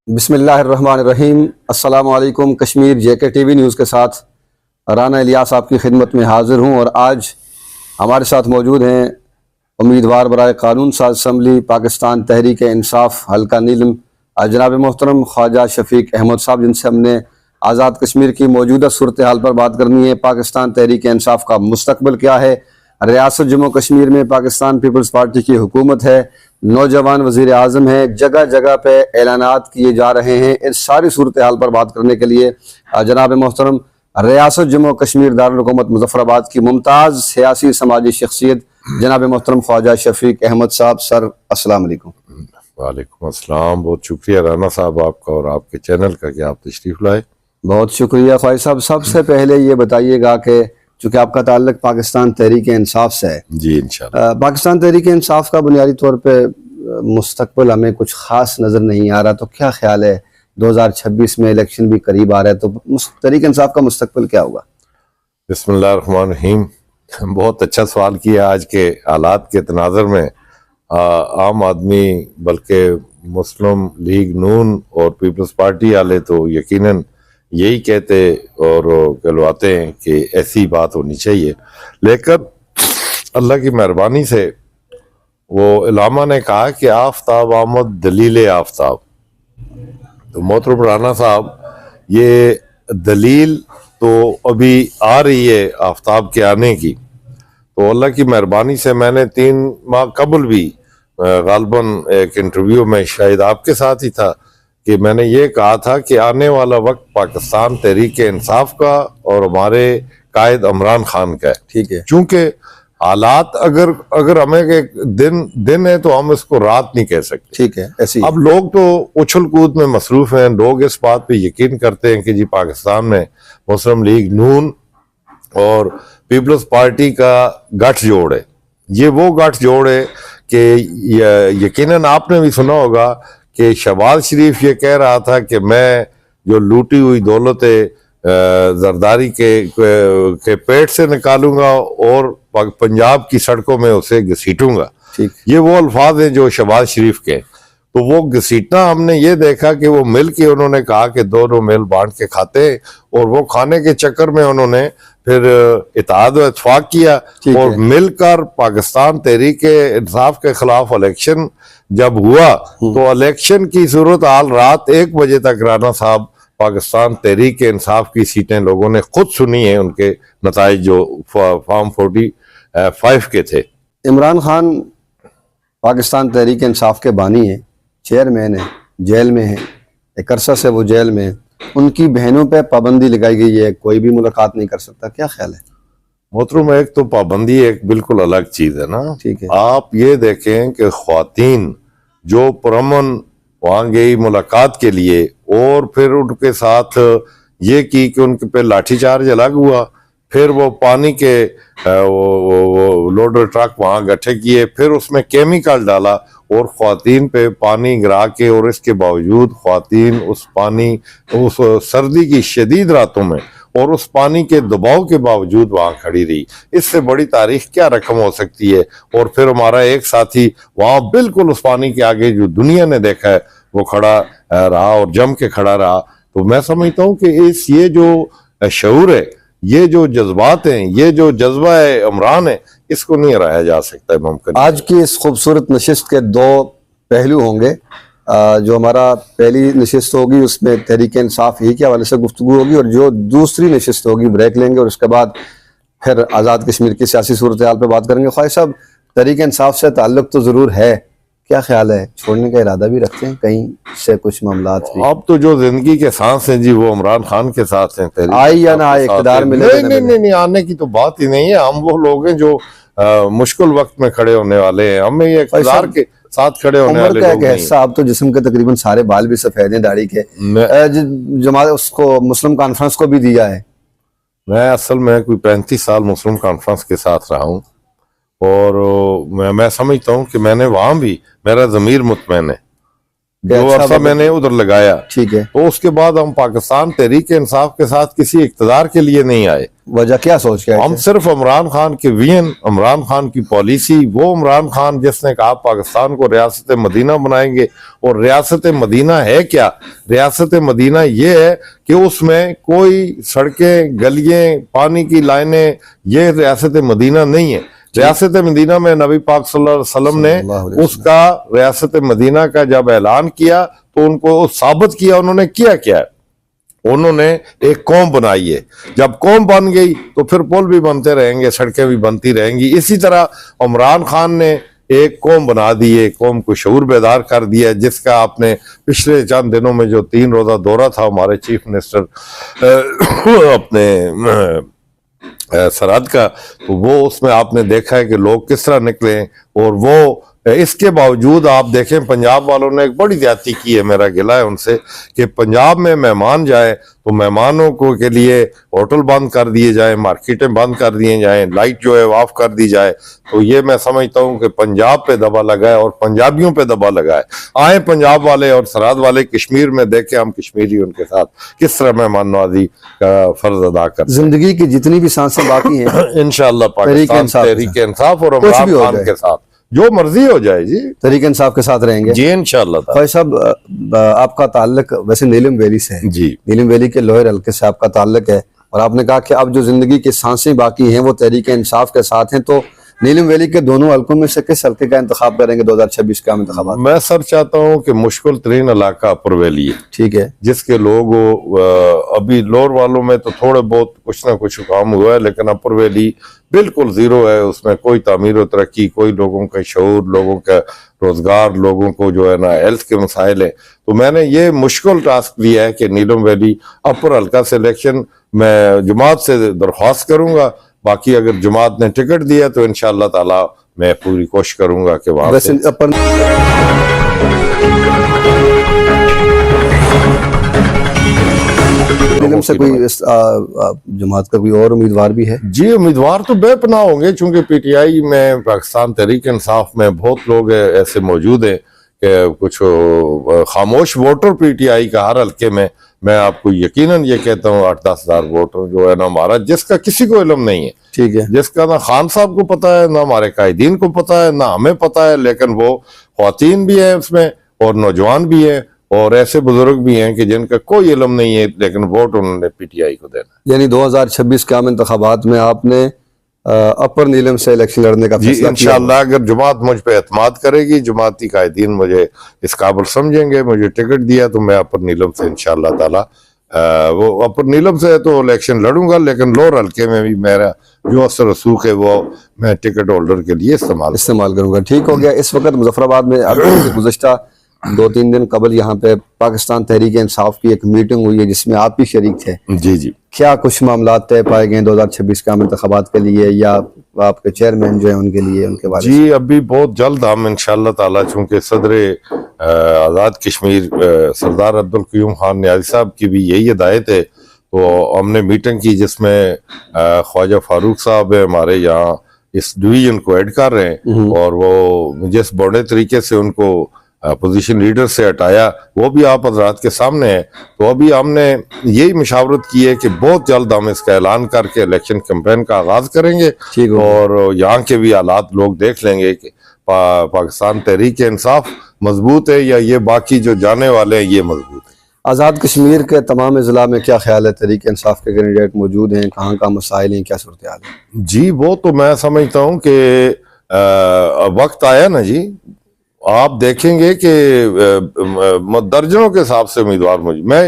बिस्मिल्लाहिर्रहमानिर्रहीम। अस्सलामु अलैकुम। कश्मीर जेके टीवी न्यूज़ के साथ राना इलियास आपकी खिदमत में हाज़िर हूँ और आज हमारे साथ मौजूद हैं उम्मीदवार बराए कानून साज असम्बली पाकिस्तान तहरीक इंसाफ हल्का नीलम जनाब मोहतरम ख्वाजा शफीक अहमद साहब, जिनसे हमने आज़ाद कश्मीर की मौजूदा सूरत हाल पर बात करनी है। पाकिस्तान तहरीक इंसाफ का मुस्तकबिल क्या है, रियासत जम्मू कश्मीर में पाकिस्तान पीपल्स पार्टी की हुकूमत है, नौजवान वज़ीर आज़म है, जगह जगह पे ऐलानात किए जा रहे हैं। इस सारी सूरत हाल पर बात करने के लिए जनाब मोहतरम रियासत जम्मू कश्मीर दारुल हुकूमत मुजफ्फराबाद की मुमताज़ सियासी समाजी शख्सियत जनाब मोहतरम ख्वाजा शफीक अहमद साहब, सर अस्सलाम वालेकुम। वालेकुम अस्सलाम। बहुत शुक्रिया राना साहब आपका और आपके चैनल का कि आप तशरीफ़ लाए। बहुत शुक्रिया ख्वाजा साहब। सबसे पहले ये बताइएगा कि चूँकि आपका ताल्लुक पाकिस्तान तहरीक इंसाफ से है जी इंशाल्लाह। पाकिस्तान तहरीक इंसाफ का बुनियादी तौर पे मुस्तकबिल हमें कुछ खास नज़र नहीं आ रहा, तो क्या ख्याल है 2026 में इलेक्शन भी करीब आ रहा है, तो तहरीक इंसाफ का मुस्तकबिल क्या होगा? बिस्मिल्लाहिर्रहमानिर्रहीम। बहुत अच्छा सवाल किया। आज के हालात के तनाज़र में आम आदमी बल्कि मुस्लिम लीग नून और पीपल्स पार्टी वाले तो यकीनन यही कहते और कहलवाते हैं कि ऐसी बात होनी चाहिए, लेकिन अल्लाह की मेहरबानी से वो इलामा ने कहा कि आफ्ताब आमद दलील आफ्ताब। तो मोहतरम राना साहब, ये दलील तो अभी आ रही है आफ्ताब के आने की। तो अल्लाह की मेहरबानी से मैंने 3 माह कबल भी गालबन एक इंटरव्यू में शायद आपके साथ ही था कि मैंने ये कहा था कि आने वाला वक्त पाकिस्तान तहरीक इंसाफ का और हमारे कायद इमरान खान का है। ठीक है, चूंकि हालात अगर हमें एक दिन है तो हम इसको रात नहीं कह सकते। ठीक है, ऐसी अब लोग तो उछल कूद में मसरूफ हैं। लोग इस बात पे यकीन करते हैं कि जी पाकिस्तान में मुस्लिम लीग नून और पीपल्स पार्टी का गठजोड़ है। ये वो गठजोड़ है कि यकीनन आपने भी सुना होगा कि शहबाज शरीफ ये कह रहा था कि मैं जो लूटी हुई दौलत जरदारी के पेट से निकालूंगा और पंजाब की सड़कों में उसे घसीटूंगा। ये वो अल्फाज हैं जो शहबाज शरीफ के। तो वो घसीटना हमने ये देखा कि वो मिल के उन्होंने कहा कि दोनों मिल बांट के खाते, और वो खाने के चक्कर में उन्होंने फिर इत्तेहाद व इत्तेफाक किया और मिलकर पाकिस्तान तहरीक इंसाफ के खिलाफ इलेक्शन जब हुआ तो इलेक्शन की सूरत हाल रात 1 बजे तक राना साहब पाकिस्तान तहरीक इंसाफ की सीटें लोगों ने खुद सुनी है, उनके नताइज जो फॉर्म 45 के थे। इमरान खान पाकिस्तान तहरीक इंसाफ के बानी हैं, चेयरमैन है, जेल में है, एक अरसा से वो जेल में है। उनकी बहनों पे पाबंदी लगाई गई है, कोई भी मुलाकात नहीं कर सकता, क्या ख्याल है? मोहतरम, एक तो पाबंदी एक बिल्कुल अलग चीज है ना। ठीक है, आप ये देखें कि ख्वातीन जो पुरअमन वहां गई मुलाकात के लिए और फिर उनके साथ ये की कि उनके पे लाठीचार्ज अलग हुआ, फिर वो पानी के वो लोडर ट्रक वहां गठे किए, फिर उसमें केमिकल डाला और ख्वातीन पे पानी गिरा के, और इसके बावजूद ख्वातीन उस सर्दी की शदीद रातों में और उस पानी के दबाव के बावजूद वहां खड़ी रही। इससे बड़ी तारीख क्या रकम हो सकती है? और फिर हमारा एक साथी वहां बिल्कुल उस पानी के आगे जो दुनिया ने देखा है वो खड़ा रहा और जम के खड़ा रहा। तो मैं समझता हूँ कि ये जो शऊर है, ये जो जज्बात हैं, ये जो जज्बा है इमरान है, इसको नहीं हराया जा सकता है मुमकिन। आज की इस खूबसूरत नशिस्त के 2 पहलू होंगे। जो हमारा पहली नशिस्त होगी उसमें तहरीक इंसाफ ही के हवाले से गुफ्तगू होगी, और जो दूसरी नशिस्त होगी ब्रेक लेंगे और उसके बाद फिर आज़ाद कश्मीर की सियासी सूरत हाल पर बात करेंगे। ख्वाजा साहब, तहरीक इंसाफ से ताल्लुक तो ज़रूर है, क्या ख्याल है, छोड़ने का इरादा भी रखते हैं कहीं से कुछ मामलात भी? अब तो जो जिंदगी के सांस हैं जी वो इमरान खान के साथ हैं। आए या ना आए, इक़्तिदार मिले नहीं, आने की तो बात ही नहीं है। हम वो लोग हैं जो मुश्किल वक्त में खड़े होने वाले हैं। हमें ये इक़्तिदार के साथ खड़े होने वाले लोग नहीं। साहब तो जिस्म के तकरीबन सारे बाल भी सफेद हैं, दाढ़ी के। जमात उसको मुस्लिम कॉन्फ्रेंस को भी दिया है। मैं असल में कोई 35 साल मुस्लिम कॉन्फ्रेंस के साथ रहा हूँ और मैं समझता हूँ कि मैंने वहां भी मेरा ज़मीर मुतमैन है कि जो अच्छा अरसा मैंने उधर लगाया, ठीक है, तो उसके बाद हम पाकिस्तान तहरीक इंसाफ के साथ किसी इख्तिदार के लिए नहीं आए। वजह क्या सोच के आए हम थे? सिर्फ इमरान खान के विजन, इमरान खान की पॉलिसी, वो इमरान खान जिसने कहा पाकिस्तान को रियासत मदीना बनाएंगे। और रियासत मदीना है क्या? रियासत मदीना ये है कि उसमें कोई सड़कें, गलियां, पानी की लाइनें, ये रियासत मदीना नहीं है। रियासत मदीना में नबी पाक सल्लल्लाहु अलैहि वसल्लम ने सल्लल्लाहु अलैहि वसल्लम। उसका रियासत मदीना का जब ऐलान किया तो उनको साबित किया, उन्होंने किया क्या है? उन्होंने एक कौम बनाई है। जब कौम बन गई तो फिर पुल भी बनते रहेंगे, सड़कें भी बनती रहेंगी। इसी तरह इमरान खान ने एक कौम बना दी है, कौम को शऊर बेदार कर दिया, जिसका आपने पिछले चंद दिनों में जो 3 रोजा दौरा था हमारे चीफ मिनिस्टर अपने सरहद का, तो वो उसमें आपने देखा है कि लोग किस तरह निकले। और वो इसके बावजूद आप देखें पंजाब वालों ने एक बड़ी ज्यादती की है, मेरा गिला है उनसे, कि पंजाब में मेहमान जाए तो मेहमानों को के लिए होटल बंद कर दिए जाए, मार्केटें बंद कर दिए जाए, लाइट जो है ऑफ कर दी जाए। तो ये मैं समझता हूँ कि पंजाब पे दबा लगा है और पंजाबियों पे दबा लगा है। आए पंजाब वाले और सरहद वाले कश्मीर में देखे हम कश्मीरी उनके साथ किस तरह मेहमान नवाजी का फर्ज अदा कर। जिंदगी की जितनी भी सांसें बाकी हैं इंशाल्लाह पाकिस्तान तहरीक इंसाफ और कुछ भी इमरान हो खान जाए, के साथ जो मर्जी हो जाए जी, तहरीक इंसाफ के साथ रहेंगे जी इंशाल्लाह ताला। भाई साहब। आपका ताल्लुक वैसे नीलम वैली से है, जी नीलम वैली के लोअर हल्के से आपका ताल्लुक है, और आपने कहा कि अब जो जिंदगी की सांसें बाकी हैं वो तहरीक इंसाफ के साथ हैं। तो नीलम वैली के दोनों हल्कों में से किस हल्के का इंतखाब करेंगे 2026 का इंतखाबात? मैं सर चाहता हूँ कि मुश्किल तरीन इलाका अपर वैली है, ठीक है, जिसके लोग अभी लोअर वालों में तो थोड़े बहुत कुछ ना कुछ काम हुआ है, लेकिन अपर वैली बिल्कुल जीरो है। उसमें कोई तामीर और तरक्की, कोई लोगों का शऊर, लोगों का रोजगार, लोगों को जो है ना हेल्थ के मसाइल है। तो मैंने ये मुश्किल टास्क दिया है कि नीलम वैली अपर हल्का से इलेक्शन मैं जमात से दरख्वास्त करूंगा। बाकी अगर जमात ने टिकट दिया तो इंशाअल्लाह ताला मैं पूरी कोशिश करूंगा कि वहां वैसे से अपन नीलम से कोई जमात का कोई और उम्मीदवार भी है? जी उम्मीदवार तो बेपनाह होंगे, चूंकि पीटीआई में, पाकिस्तान तहरीक इंसाफ में बहुत लोग ऐसे मौजूद हैं कि कुछ खामोश वोटर पीटीआई का हर हल्के में, मैं आपको यकीनन ये कहता हूँ 8-10 हजार वोटर जो है ना हमारा, जिसका किसी को इल्म नहीं है, ठीक है, जिसका ना खान साहब को पता है, ना हमारे कायदीन को पता है, ना हमें पता है, लेकिन वो ख्वातीन भी है उसमें और नौजवान भी है और ऐसे बुजुर्ग भी हैं कि जिनका कोई इल्म नहीं है, लेकिन वोट उन्होंने पीटीआई को देना। यानी 2026 के आम इंतखाबात में आपने अपर नीलम से इलेक्शन लड़ने का जी फैसला किया? इंशाअल्लाह अगर जमात मुझ पे एतमाद करेगी, जमाती कायदीन मुझे इस काबिल समझेंगे, मुझे टिकट दिया, तो मैं अपर नीलम से इंशाअल्लाह ताला वो अपर नीलम से तो इलेक्शन लड़ूंगा, लेकिन लोअर हल्के में भी मेरा जो असर रसूख है वो मैं टिकट होल्डर के लिए इस्तेमाल करूंगा। ठीक हो गया। इस वक्त मुजफ्फराबाद में अभी गुज़श्ता 2-3 दिन कबल यहाँ पे पाकिस्तान तहरीक इंसाफ की एक मीटिंग हुई है जिसमें आप भी शरीक थे। जी जी, क्या कुछ मामला तय पाए गए 2026 के आम इंतखाबात के लिए, या आपके चेयरमैन जो है उनके लिए, उनके बारे में? जी अभी बहुत जल्द हम इंशाअल्लाह ताला, चूंकि सदर आज़ाद कश्मीर सरदार अब्दुल क़य्यूम खान न्याज़ी साहब की भी यही हिदायत है, तो हमने मीटिंग की जिसमें ख्वाजा फारूक साहब है हमारे यहाँ इस डिवीजन को ऐड कर रहे हैं, और वो जिस बड़े तरीके से उनको अपोजिशन लीडर से हटाया वो भी आप हजरात के सामने है। तो अभी हमने यही मशावरत की है कि बहुत जल्द हम इसका ऐलान करके इलेक्शन कैंपेन का आगाज करेंगे, ठीक हो। और यहाँ के भी हालात लोग देख लेंगे कि पाकिस्तान तहरीक इंसाफ मजबूत है या ये बाकी जो जाने वाले हैं ये मजबूत है। आज़ाद कश्मीर के तमाम ज़िला में क्या ख्याल है, तहरीक इंसाफ के कैंडिडेट मौजूद हैं, कहाँ का मसाइल हैं, क्या सूरत हाल है? जी वो तो मैं समझता हूँ कि वक्त आया ना जी, आप देखेंगे कि दर्जनों के हिसाब से उम्मीदवार मुझे, मैं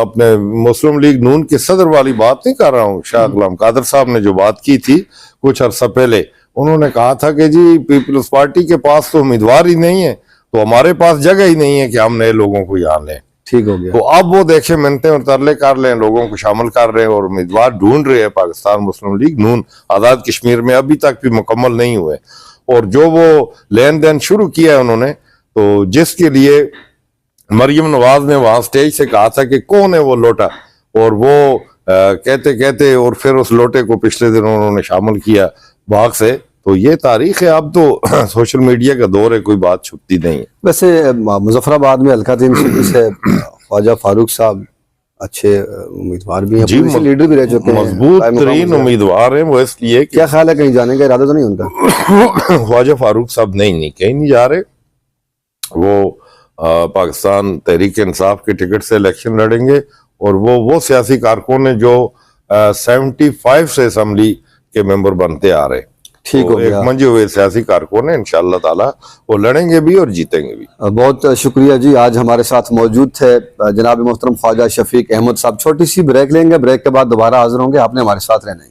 अपने मुस्लिम लीग नून के सदर वाली बात नहीं कर रहा हूँ, शाह गुलाम कादर साहब ने जो बात की थी कुछ अरसा पहले, उन्होंने कहा था कि जी पीपल्स पार्टी के पास तो उम्मीदवार ही नहीं है, तो हमारे पास जगह ही नहीं है कि हम नए लोगों को यहाँ लें। ठीक हो गया। तो अब वो देखे मिन्नतें और तरले कर रहे हैं, लोगों को शामिल कर रहे हैं और उम्मीदवार ढूंढ रहे हैं। पाकिस्तान मुस्लिम लीग नून आज़ाद कश्मीर में अभी तक भी मुकम्मल नहीं हुए, और जो वो लेन देन शुरू किया है उन्होंने, तो जिसके लिए मरियम नवाज ने वहां स्टेज से कहा था कि कौन है वो लोटा, और वो कहते कहते और फिर उस लोटे को पिछले दिनों उन्होंने शामिल किया भाग से तो ये तारीख है। अब तो सोशल मीडिया का दौर है, कोई बात छुपती नहीं है। वैसे मुजफ्फराबाद में हल्का तीन सीटों से ख्वाजा फारूक साहब अच्छे उम्मीदवार भी हैं, जी, पुलिस लीडर भी रह चुके हैं, मजबूत कायम मकाम तरीन वज़ीर। उम्मीदवार हैं वो, इसलिए कि क्या ख्याल है, कहीं जाने का इरादा तो नहीं उनका? ख्वाजा फारूक साहब नहीं कहीं नहीं जा रहे। वो पाकिस्तान तहरीक इंसाफ के टिकट से इलेक्शन लड़ेंगे और वो सियासी कारकुन है जो 75 से असम्बली के मेंबर बनते आ रहे। ठीक हो तो एक गया। मंजे हुए सियासी कारकुन है, इंशाअल्लाह ताला वो लड़ेंगे भी और जीतेंगे भी। बहुत शुक्रिया जी, आज हमारे साथ मौजूद थे जनाब मोहतरम ख्वाजा शफीक अहमद साहब। छोटी सी ब्रेक लेंगे, ब्रेक के बाद दोबारा हाजिर होंगे, आपने हमारे साथ रहना है।